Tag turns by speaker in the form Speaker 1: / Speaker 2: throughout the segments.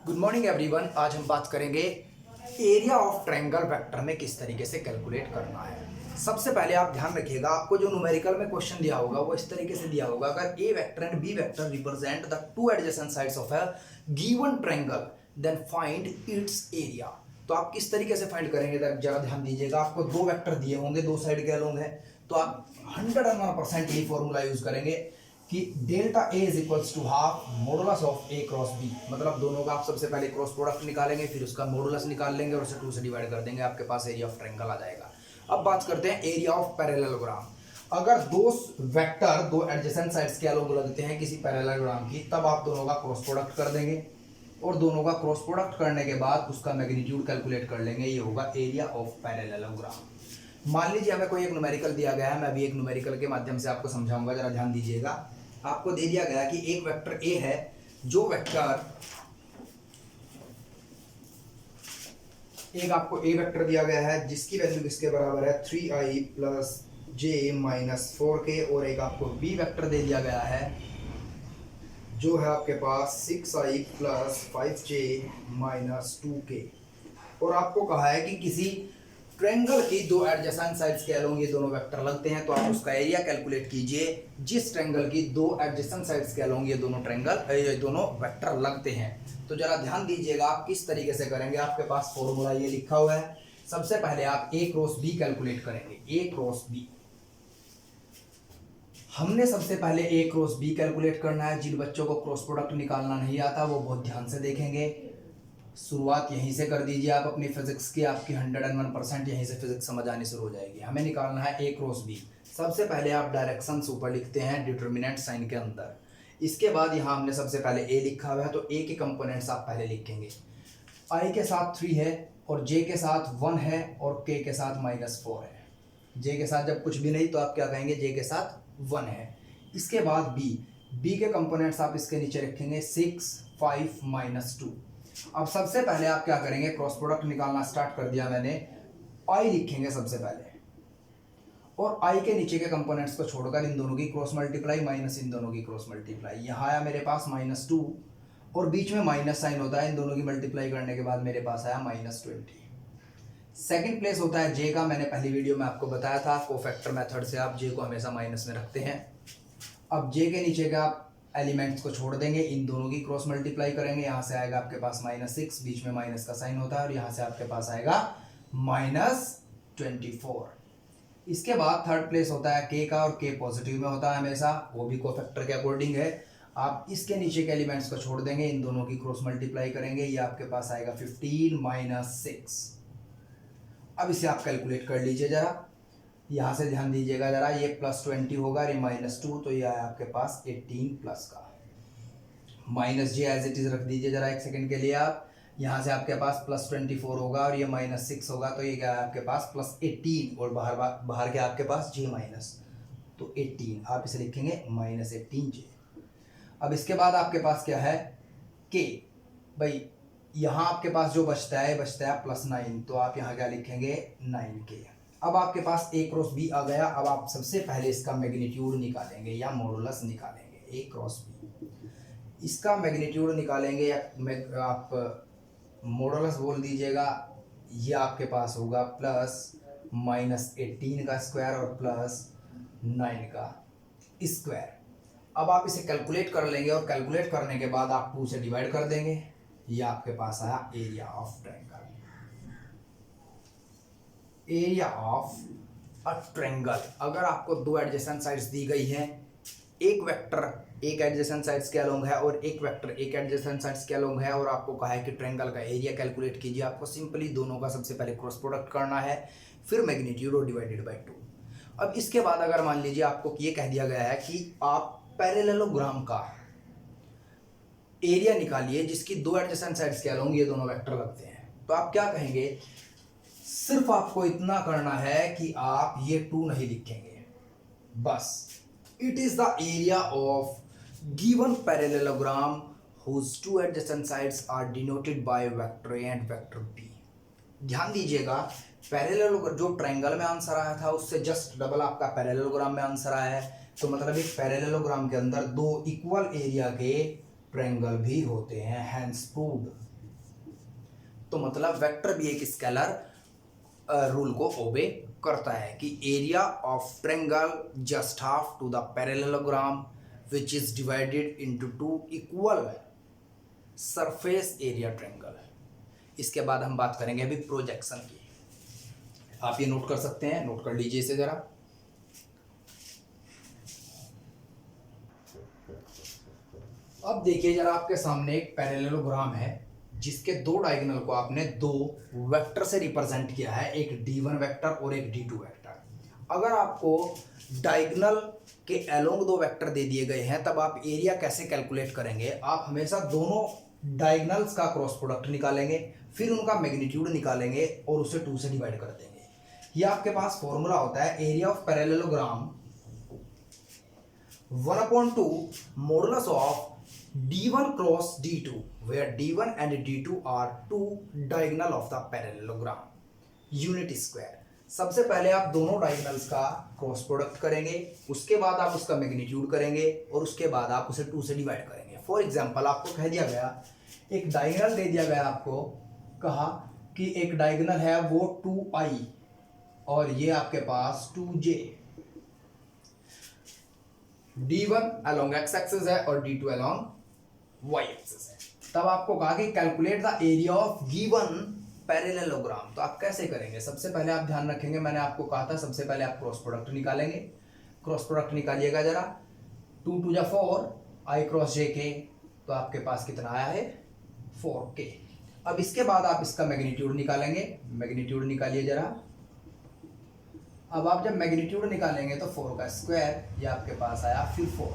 Speaker 1: Good morning everyone. आज हम बात करेंगे एरिया ऑफ ट्रायंगल वेक्टर में किस तरीके से कैलकुलेट करना है। सबसे पहले आप ध्यान रखिएगा, आपको जो न्यूमेरिकल में क्वेश्चन दिया होगा वो इस तरीके से दिया होगा, अगर A vector and B vector represent the two adjacent sides of a given triangle then find its area. तो आप किस तरीके से फाइंड करेंगे जरा ध्यान दीजिएगा। आपको दो वेक्टर दिए होंगे, दो साइड के अलोंग है, तो आप 101% यही फॉर्मूला यूज करेंगे कि delta A is equals to half modulus of A cross B. मतलब दोनों का आप सबसे पहले क्रॉस प्रोडक्ट निकालेंगे, फिर उसका मॉडुलस निकाल लेंगे और उसे 2 से डिवाइड कर देंगे, आपके पास एरिया ऑफ ट्रायंगल आ जाएगा। अब बात करते हैं एरिया ऑफ पैरेललोग्राम। अगर दो वेक्टर दो एडजेसेंट साइड्स के अलोंग लगते हैं किसी पैरेललोग्राम की, तब आप दोनों का क्रॉस प्रोडक्ट कर देंगे और दोनों का क्रॉस प्रोडक्ट करने के बाद उसका मैग्नीट्यूड कैलकुलेट कर लेंगे। ये होगा एरिया ऑफ पैरेललोग्राम। मान लीजिए हमें कोई एक न्यूमेरिकल दिया गया है, मैं अभी एक न्यूमेरिकल के माध्यम से आपको समझाऊंगा, जरा ध्यान दीजिएगा। आपको दे दिया गया कि एक वेक्टर ए है, जो वेक्टर एक आपको ए वेक्टर दिया गया है जिसकी वैल्यू किसके बराबर है 3i प्लस जे माइनस 4k, और एक आपको बी वेक्टर दे दिया गया है जो है आपके पास 6i plus 5j minus 2k। और आपको कहा है कि किसी ट्रायंगल की दो एडजेसेंट साइड्स के अलोंग ये दोनों वेक्टर लगते हैं, तो आप उसका एरिया कैलकुलेट कीजिए जिस ट्रायंगल की दो एडजेसेंट साइड्स के अलोंग ये दोनों वेक्टर लगते हैं। तो जरा ध्यान दीजिएगा आप किस तरीके से करेंगे। आपके पास फॉर्मूला ये लिखा हुआ है। सबसे पहले आप ए क्रॉस बी कैलकुलेट करेंगे। ए क्रॉस बी, हमने सबसे पहले ए क्रॉस बी कैलकुलेट करना है। जिन बच्चों को क्रॉस प्रोडक्ट निकालना नहीं आता वो बहुत ध्यान से देखेंगे। शुरुआत यहीं से कर दीजिए आप अपनी फिजिक्स की, आपकी 101% यहीं से फिजिक्स समझ आनी शुरू हो जाएगी। हमें निकालना है ए क्रॉस बी। सबसे पहले आप डायरेक्शन ऊपर लिखते हैं डिटर्मिनेंट साइन के अंदर। इसके बाद यहाँ हमने सबसे पहले ए लिखा हुआ है, तो ए के कंपोनेंट्स आप पहले लिखेंगे। आई के साथ 3 है और जे के साथ 1 है और के के साथ -4 है। जे के साथ जब कुछ भी नहीं तो आप क्या कहेंगे, जे के साथ 1 है। इसके बाद बी के कंपोनेंट्स आप इसके नीचे रखेंगे 6, 5, -2। अब सबसे पहले आप क्या करेंगे, क्रॉस प्रोडक्ट निकालना स्टार्ट कर दिया मैंने। आई लिखेंगे सबसे पहले और आई के नीचे के कंपोनेंट्स को छोड़कर इन दोनों की क्रॉस मल्टीप्लाई माइनस इन दोनों की क्रॉस मल्टीप्लाई। यहाँ आया मेरे पास -2 और बीच में माइनस साइन होता है। इन दोनों की मल्टीप्लाई करने के बाद मेरे पास आया -20। सेकंड प्लेस होता है जे का। मैंने पहली वीडियो में आपको बताया था कोफैक्टर मेथड से आप जे को हमेशा माइनस में रखते हैं। अब जे के नीचे का एलिमेंट्स को छोड़ देंगे, इन दोनों की क्रॉस मल्टीप्लाई करेंगे। यहाँ से आएगा आपके पास -6, बीच में माइनस का साइन होता है, और यहाँ से आपके पास आएगा -24। इसके बाद थर्ड प्लेस होता है के का, और के पॉजिटिव में होता है हमेशा, वो भी कोफैक्टर के अकॉर्डिंग है। आप इसके नीचे के एलिमेंट्स को छोड़ देंगे, इन दोनों की क्रॉस मल्टीप्लाई करेंगे, ये आपके पास आएगा 15 - 6। अब इसे आप कैलकुलेट कर लीजिए जरा। यहाँ से ध्यान दीजिएगा जरा, ये +20 होगा, ये -2, तो ये आया आपके पास 18 प्लस का। -j एज इट इज रख दीजिए जरा एक सेकंड के लिए आप। यहाँ से आपके पास +24 होगा और ये -6 होगा, तो ये क्या है आपके पास +18, और बाहर के आपके पास j माइनस, तो 18 आप इसे लिखेंगे -18j। अब इसके बाद आपके पास क्या है k। भाई यहाँ आपके पास जो बचता है +9, तो आप यहाँ क्या लिखेंगे 9k। अब आपके पास ए क्रॉस बी आ गया। अब आप सबसे पहले इसका मैग्नीट्यूड निकालेंगे या मॉडुलस निकालेंगे। ए क्रॉस बी, इसका मैग्नीट्यूड निकालेंगे या आप मॉडुलस बोल दीजिएगा। ये आपके पास होगा +-18 का स्क्वायर और +9 का स्क्वायर। अब आप इसे कैलकुलेट कर लेंगे और कैलकुलेट करने के बाद आप 2 से डिवाइड कर देंगे। ये आपके पास आया area of triangle. Area of a triangle, अगर आपको दो एडजेसेंट साइड्स दी गई हैं, एक वेक्टर एक एडजेसेंट साइड्स के अलोंग है और एक वेक्टर एक एडजेसेंट साइड्स के अलोंग है, और आपको कहा है कि ट्रायंगल का एरिया कैलकुलेट कीजिए। आपको सिंपली दोनों का सबसे पहले क्रॉस प्रोडक्ट करना है, फिर मैग्नीट्यूड और डिवाइडेड बाय 2। अब इसके बाद अगर मान लीजिए आपको ये कह दिया गया है कि आप पैरेललोग्राम का एरिया निकालिए जिसकी दो एडजेसेंट साइड्स के अलोंग ये दोनों वेक्टर लगते हैं, तो आप क्या कहेंगे, सिर्फ आपको इतना करना है कि आप ये 2 नहीं लिखेंगे, बस it is the area of given parallelogram whose two adjacent sides are denoted by vector A and vector B। ध्यान दीजिएगा, पैरेललोग्राम जो ट्रायंगल में आंसर आया था उससे जस्ट डबल आपका पैरेललोग्राम में आंसर आया है। तो मतलब एक पैरेललोग्राम के अंदर दो इक्वल एरिया के ट्रायंगल भी होते हैं, हैंस प्रूव्ड। तो मतलब वेक्टर भी एक स्केलर रूल को ओबे करता है कि area of triangle just half to the parallelogram which is divided into two equal surface area triangle. इसके बाद हम बात करेंगे अभी प्रोजेक्शन की। आप ये नोट कर सकते हैं, नोट कर लीजिए इसे जरा। अब देखिए जरा, आपके सामने एक पैरेललोग्राम है जिसके दो डायगोनल को आपने दो वेक्टर से रिप्रेजेंट किया है, एक d1 वेक्टर और एक d2 वेक्टर। अगर आपको डायगोनल के अलोंग दो वेक्टर दे दिए गए हैं तब आप एरिया कैसे कैलकुलेट करेंगे? आप हमेशा दोनों डायगोनल्स का क्रॉस प्रोडक्ट निकालेंगे, फिर उनका मैग्नीट्यूड निकालेंगे और उसे 2 से डिवाइड कर देंगे। ये आपके पास फॉर्मूला होता है area of parallelogram 1/2 modulus of d1 cross d2 where d1 and d2 are two diagonal of the parallelogram unit square. सबसे पहले आप दोनों डायगोनल्स का क्रॉस प्रोडक्ट करेंगे, उसके बाद आप उसका मैग्नीट्यूड करेंगे और उसके बाद आप उसे 2 से डिवाइड करेंगे। फॉर एग्जांपल आपको कह दिया गया, एक डायगोनल दे दिया गया, आपको कहा कि एक डायगोनल है वो 2i और ये आपके पास 2j, d1 along x axis है और d2 along y एक्सिस है। तब आपको कहा कि calculate the area of given parallelogram. तो आप कैसे करेंगे? सबसे पहले आप ध्यान रखेंगे, मैंने आपको कहा था सबसे पहले आप क्रॉस प्रोडक्ट निकालेंगे। क्रॉस प्रोडक्ट निकालिएगा जरा, 2 2 4 i क्रॉस j k, तो आपके पास कितना आया है 4k। अब इसके बाद आप इसका मैग्नीट्यूड निकालेंगे, मैग्नीट्यूड निकालिए जरा। अब आप जब मैग्नीट्यूड निकालेंगे तो 4 का स्क्वायर, ये आपके पास आया फिर 4।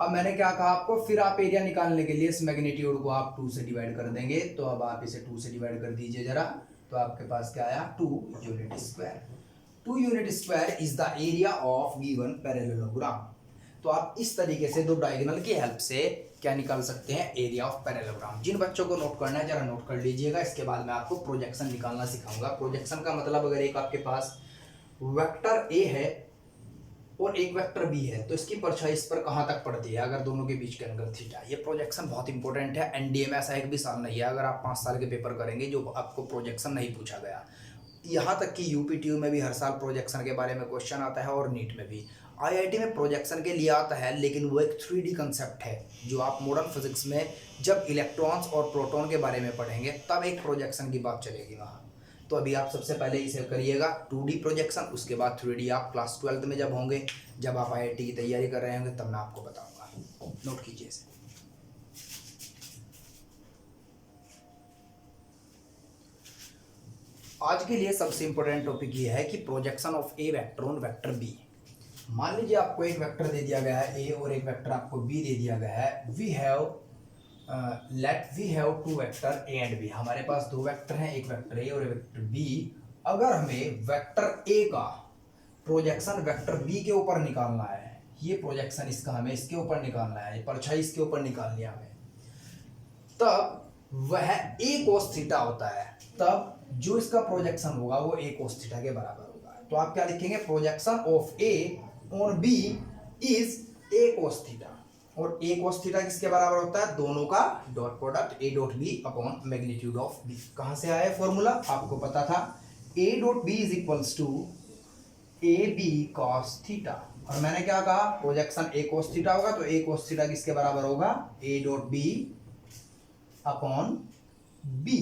Speaker 1: अब मैंने क्या कहा आपको, फिर आप एरिया निकालने के लिए इस मैग्नीट्यूड को आप 2 से डिवाइड कर देंगे। तो अब आप इसे 2 से डिवाइड कर दीजिए जरा, तो आपके पास क्या आया 2 unit square. 2 unit square is the area of given parallelogram. तो आप इस तरीके से दो डायगोनल की हेल्प से क्या निकाल सकते हैं? Area of parallelogram. जिन बच्चों को नोट करना है जरा नोट कर लीजिएगा। इसके बाद मैं आपको प्रोजेक्शन निकालना सिखाऊंगा। प्रोजेक्शन का मतलब, अगर एक आपके पास वेक्टर ए है और एक वेक्टर बी है तो इसकी परछाई इस पर कहां तक पड़ती है अगर दोनों के बीच के एंगल थीटा। ये प्रोजेक्शन बहुत इंपॉर्टेंट है। एनडीए में ऐसा एक भी साल नहीं है अगर आप 5 साल के पेपर करेंगे जो आपको प्रोजेक्शन नहीं पूछा गया। यहाँ तक कि यूपीटीयू में भी हर साल प्रोजेक्शन के बारे में क्वेश्चन आता है और नीट में भी। आईआईटी में प्रोजेक्शन के लिए आता है, लेकिन वो एक 3D कंसेप्ट है जो आप मॉडर्न फिजिक्स में जब इलेक्ट्रॉन्स और प्रोटॉन के बारे में पढ़ेंगे तब एक प्रोजेक्शन की बात चलेगी वहाँ। तो अभी आप सबसे पहले इसे करिएगा 2D प्रोजेक्शन, उसके बाद 3D आप क्लास 12th में जब होंगे, जब आप आईआईटी की तैयारी कर रहे होंगे तब मैं आपको बताऊंगा। नोट कीजिए इसे। आज के लिए सबसे इंपॉर्टेंट टॉपिक ये है कि projection of A vector on vector B. मान लीजिए आपको एक वेक्टर दे दिया गया है ए और एक वेक्टर आपको बी दे दिया गया है। We have 2 vector A and B. हमारे पास 2 वेक्टर हैं, एक वेक्टर ए और एक वेक्टर बी। अगर हमें वेक्टर ए का प्रोजेक्शन वेक्टर बी के ऊपर निकालना है, ये प्रोजेक्शन इसका हमें इसके ऊपर निकालना है, ये परछाई इसके ऊपर निकालनी है हमें, तब वह ए कोस थीटा होता है। तब जो इसका प्रोजेक्शन होगा वो ए कोस थीटा के बराबर होगा। तो आप क्या लिखेंगे? Projection of A on B is A cos theta. और ए कोस थीटा किसके बराबर होता है? दोनों का dot product A dot B upon magnitude of B. कहां से आया फॉर्मूला? आपको पता था A dot B is equals to A B cos theta. और मैंने क्या कहा? प्रोजेक्शन ए कोस थीटा होगा तो ए कोस थीटा किसके बराबर होगा? A dot B upon B.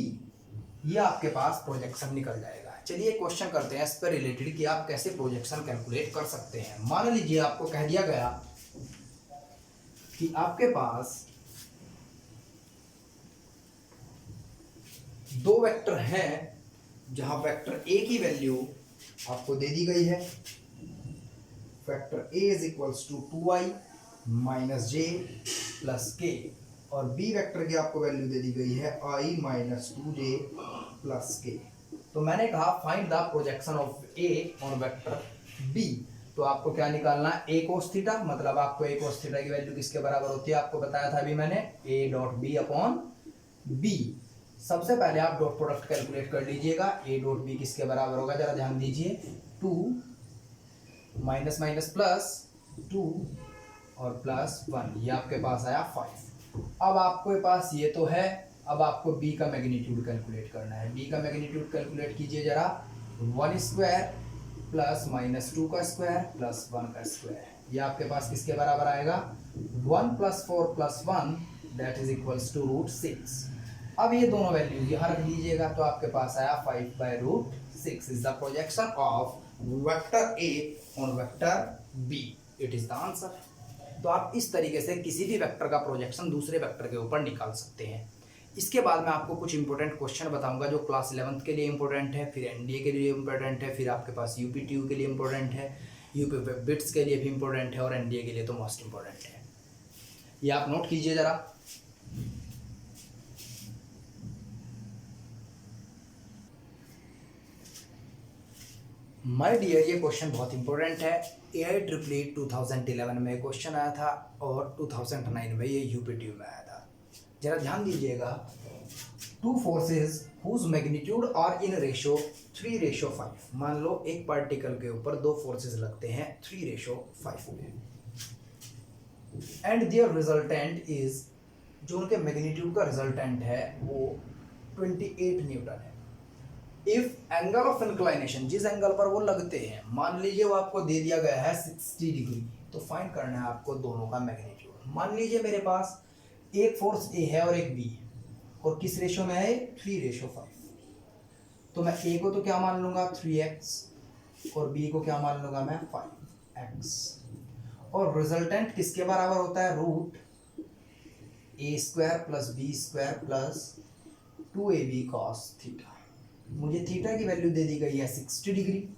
Speaker 1: ये आपके पास प्रोजेक्शन निकल जाएगा। चलिए क्वेश्चन करते हैं इस पर रिलेटेड कि आप कैसे प्रोजेक्शन कैलकुलेट कर सकते हैं। मान लीजिए आपको कह दिया गया कि आपके पास 2 वेक्टर हैं जहां वेक्टर ए की वैल्यू आपको दे दी गई है। Vector A is equals to 2i minus J plus K और बी वेक्टर की आपको वैल्यू दे दी गई है i माइनस 2j प्लस के। तो मैंने कहा find the projection of A on vector B. तो आपको क्या निकालना है? A cos theta. मतलब आपको ए कोस थीटा की वैल्यू किसके बराबर होती है? आपको बताया था अभी मैंने, A dot B upon B. सबसे पहले आप डॉट प्रोडक्ट कैलकुलेट कर लीजिएगा। ए डॉट बी किसके बराबर होगा? जरा ध्यान दीजिए, 2 माइनस माइनस प्लस 2 और प्लस 1, ये आपके पास आया 5। अब आपके पास ये तो है अब आपको बी का मैग्नीट्यूड कैलकुलेट करना है। बी का मैग्नीट्यूड कैलकुलेट कीजिए जरा। 1 स्क्वायर प्लस माइनस 2 का स्क्वायर प्लस 1 का स्क्वायर, ये आपके पास किसके बराबर आएगा? 1 plus 4 plus 1 that is equals to √6। अब ये दोनों वैल्यूज यहाँ रख लीजिएगा तो आपके पास आया 5/√6 is the projection of vector A on vector B. It is the answer. तो आप इस तरीके से किसी भी वेक्टर का प्रोजेक्शन दूसरे वेक्टर के ऊपर निकाल सकते हैं। इसके बाद मैं आपको कुछ इंपॉर्टेंट क्वेश्चन बताऊंगा जो क्लास 11th के लिए इंपॉर्टेंट है, फिर एनडीए के लिए इंपॉर्टेंट है, फिर आपके पास यूपीटीयू के लिए इंपॉर्टेंट है, यूपी वेब बिट्स के लिए भी इंपॉर्टेंट है और एनडीए के लिए तो मोस्ट इंपॉर्टेंट है। ये आप नोट कीजिए जरा। माय डियर, ये क्वेश्चन बहुत इंपॉर्टेंट है। AIEEE 2011 में क्वेश्चन आया था और 2009 में ये यूपीटीयू में आया था। जरा ध्यान दीजिएगा। Two forces whose magnitude are in ratio 3:5। मान लो एक पार्टिकल के ऊपर दो फोर्सेस लगते हैं 3:5 में, एंड देयर रिजल्टेंट इज, जो उनके मैग्नीट्यूड का रिजल्टेंट है वो 28 न्यूटन है। इफ एंगल ऑफ इंक्लाइनेशन, जिस एंगल पर वो लगते हैं, मान लीजिए वो आपको दे दिया गया है 60 डिग्री, तो फाइंड करना है आपको दोनों का मैग्नीट्यूड। मान लीजिए मेरे पास एक फोर्स ए है और एक बी है, और किस रेशो में है? 3:5। तो मैं ए को तो क्या मान लूंगा? 3x, और बी को क्या मान लूंगा मैं? 5x। और रिजल्टेंट किसके बराबर होता है? √a² plus b² plus 2ab cos theta. मुझे थीटा की वैल्यू दे दी गई है 60 डिग्री।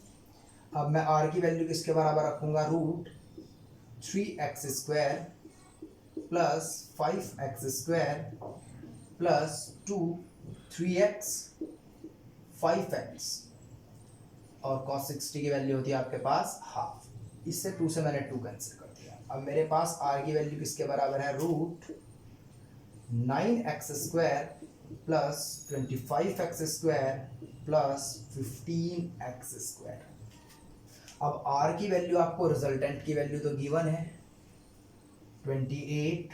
Speaker 1: अब मैं आर की वैल्यू किसके बराबर रखूंगा? √3x² plus 5x² plus 3x 5x, और cos 60 की वैल्यू होती है आपके पास हाफ। इससे 2 से मैंने 2 कैंसिल कर दिया। अब मेरे पास r की वैल्यू किसके बराबर है? √9x² plus 25x² plus 15x²। अब r की वैल्यू आपको, रिजल्टेंट की वैल्यू तो गिवन है 28,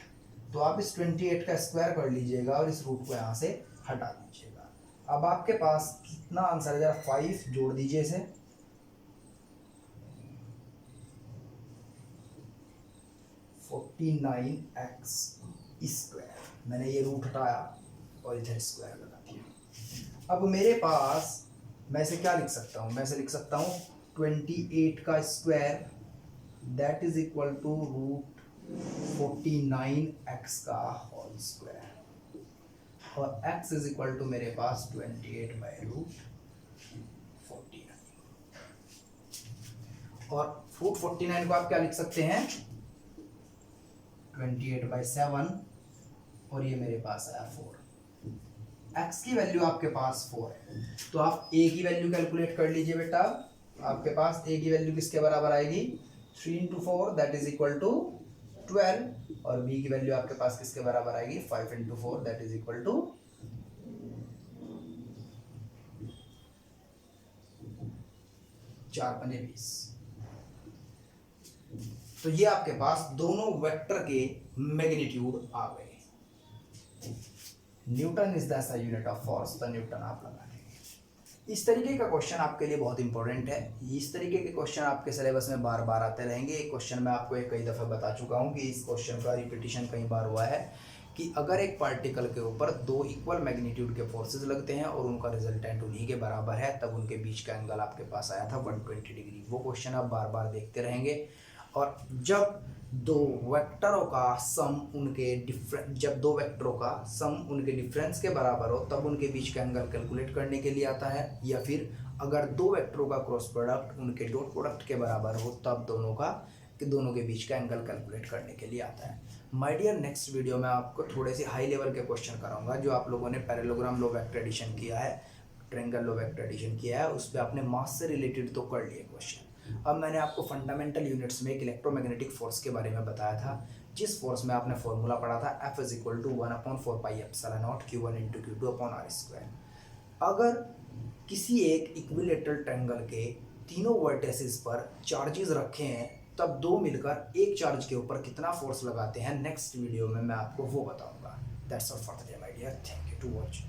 Speaker 1: तो आप इस 28 का स्क्वायर कर लीजिएगा और इस रूट को यहाँ से हटा दीजिएगा। अब आपके पास कितना आंसर है? जरा 5 जोड़ दीजिए इसे। 49x²। मैंने ये रूट हटाया और इधर स्क्वायर लगा दिया। अब मेरे पास, मैं इसे क्या लिख सकता हूँ? मैं इसे लिख सकता हूँ 28 का square that is equal to √49x का होल स्क्वायर, और x इज इक्वल टू मेरे पास 28/√49। और √49 को आप क्या लिख सकते हैं? 28/7, और ये मेरे पास आया 4। x की वैल्यू आपके पास 4 है, तो आप a की वैल्यू कैलकुलेट कर लीजिए बेटा। आपके पास a की वैल्यू किसके बराबर आएगी? 3 × 4 दैट इज इक्वल टू 12, और b की वैल्यू आपके पास किसके बराबर आएगी? 5 × 4 दैट इज इक्वल टू 4 × 20। तो ये आपके पास दोनों वेक्टर के मैग्नीट्यूड आ गए। Newton is the SI unit of force, तो न्यूटन आप लगा देंगे। इस तरीके का क्वेश्चन आपके लिए बहुत इंपॉर्टेंट है। इस तरीके के क्वेश्चन आपके सिलेबस में बार बार आते रहेंगे। एक क्वेश्चन मैं आपको कई दफ़ा बता चुका हूँ कि इस क्वेश्चन का रिपीटिशन कई बार हुआ है कि अगर एक पार्टिकल के ऊपर दो इक्वल मैग्नीट्यूड के फोर्सेस लगते हैं और उनका रिजल्टेंट उन्हीं के बराबर है, तब उनके बीच का एंगल आपके पास आया था 120 डिग्री। वो क्वेश्चन आप बार बार देखते रहेंगे। और जब दो वेक्टरों का सम उनके डिफरेंस के बराबर हो, तब उनके बीच का एंगल कैलकुलेट करने के लिए आता है। या फिर अगर दो वेक्टरों का क्रॉस प्रोडक्ट उनके डॉट प्रोडक्ट के बराबर हो, तब दोनों के बीच का एंगल कैलकुलेट करने के लिए आता है। माय डियर, नेक्स्ट वीडियो में आपको थोड़े से हाई लेवल के क्वेश्चन कराऊंगा जो आप लोगों ने पैरेललोग्राम लो वेक्टर एडिशन किया है, ट्रायंगल लो वेक्टर एडिशन किया है, उस पर आपने मास से रिलेटेड तो कर लिए क्वेश्चन। अब मैंने आपको फंडामेंटल यूनिट्स में एक इलेक्ट्रोमैग्नेटिक फोर्स के बारे में बताया था, जिस फोर्स में आपने फॉर्मूला पढ़ा था F = 1/4πε0 Q1 × Q2/r²। अगर किसी एक इक्विलेटरल ट्रायंगल के तीनों वर्टेसिस पर चार्जेस रखे हैं, तब दो मिलकर एक चार्ज के ऊपर कितना फोर्स लगाते हैं, नेक्स्ट वीडियो में मैं आपको वो बताऊंगा। That's all for the day my dear, thank you to watch.